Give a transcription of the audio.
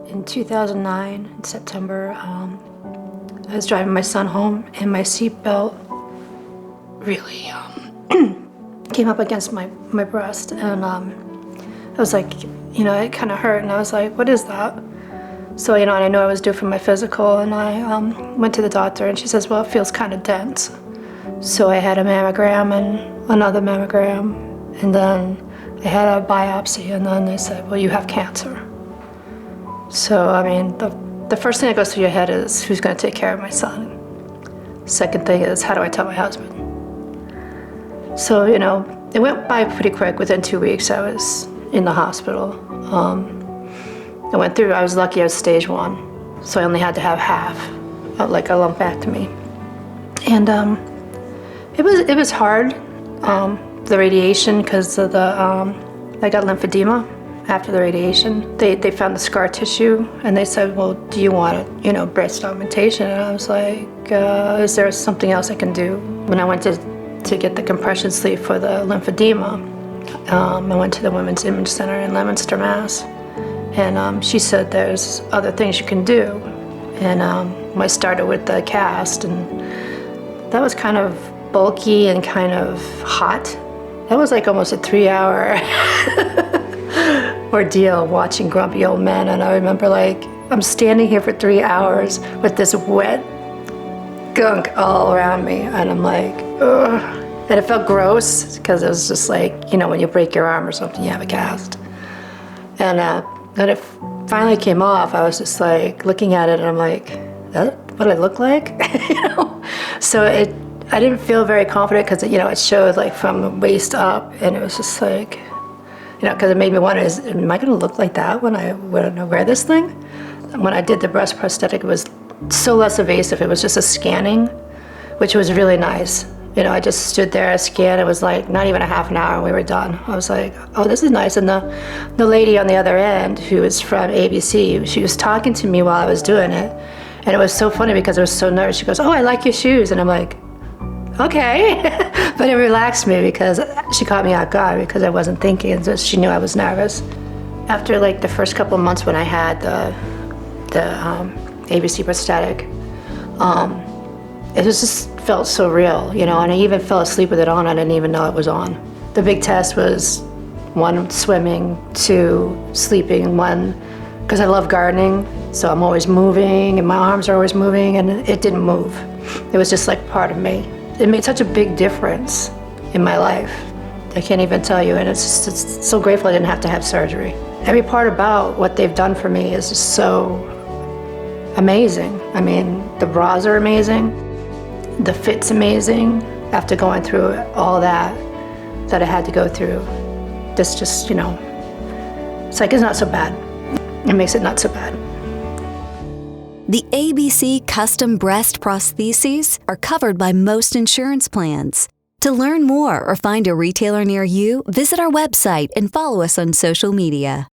In 2009, in September, I was driving my son home, and my seatbelt really came up against my breast, and I was like, it kind of hurt, and I was like, what is that? So, and I know I was due for my physical, and I went to the doctor, and she says, well, it feels kind of dense. So I had a mammogram and another mammogram, and then I had a biopsy, and then they said, well, you have cancer. So, I mean, the first thing that goes through your head is, who's going to take care of my son? Second thing is, how do I tell my husband? So, it went by pretty quick. Within 2 weeks, I was in the hospital. I was lucky I was stage 1, so I only had to have half, like a lumpectomy. And it was hard, the radiation, because of I got lymphedema after the radiation. They found the scar tissue, and they said, well, do you want breast augmentation? And I was like, is there something else I can do? When I went to get the compression sleeve for the lymphedema, I went to the Women's Image Center in Leominster, Mass. And she said there's other things you can do. And I started with the cast, and that was kind of bulky and kind of hot. That was like almost a 3-hour ordeal watching grumpy old men. And I remember I'm standing here for 3 hours with this wet gunk all around me, and I'm like, ugh. And it felt gross because it was just like, when you break your arm or something, you have a cast. And then it finally came off. I was just like looking at it, and I'm like, is that what I look like? So I didn't feel very confident because it showed from the waist up, and it was just like, because it made me wonder, am I going to look like that when I wear this thing? When I did the breast prosthetic, it was so less invasive. It was just a scanning, which was really nice. I just stood there, scanned. It was like not even a half an hour, and we were done. I was like, oh, this is nice. And the lady on the other end, who was from ABC, she was talking to me while I was doing it. And it was so funny because I was so nervous. She goes, oh, I like your shoes. And I'm like, okay. But it relaxed me because she caught me off guard because I wasn't thinking, and so she knew I was nervous. After the first couple of months when I had the ABC prosthetic, it just felt so real, and I even fell asleep with it on. I didn't even know it was on. The big test was 1, swimming, 2, sleeping, 1, because I love gardening, so I'm always moving, and my arms are always moving, and it didn't move. It was just like part of me. It made such a big difference in my life. I can't even tell you, and it's so grateful I didn't have to have surgery. Every part about what they've done for me is just so amazing. I mean, the bras are amazing. The fit's amazing. After going through all that I had to go through, this just, it's like it's not so bad. It makes it not so bad. The ABC custom breast prostheses are covered by most insurance plans. To learn more or find a retailer near you, visit our website and follow us on social media.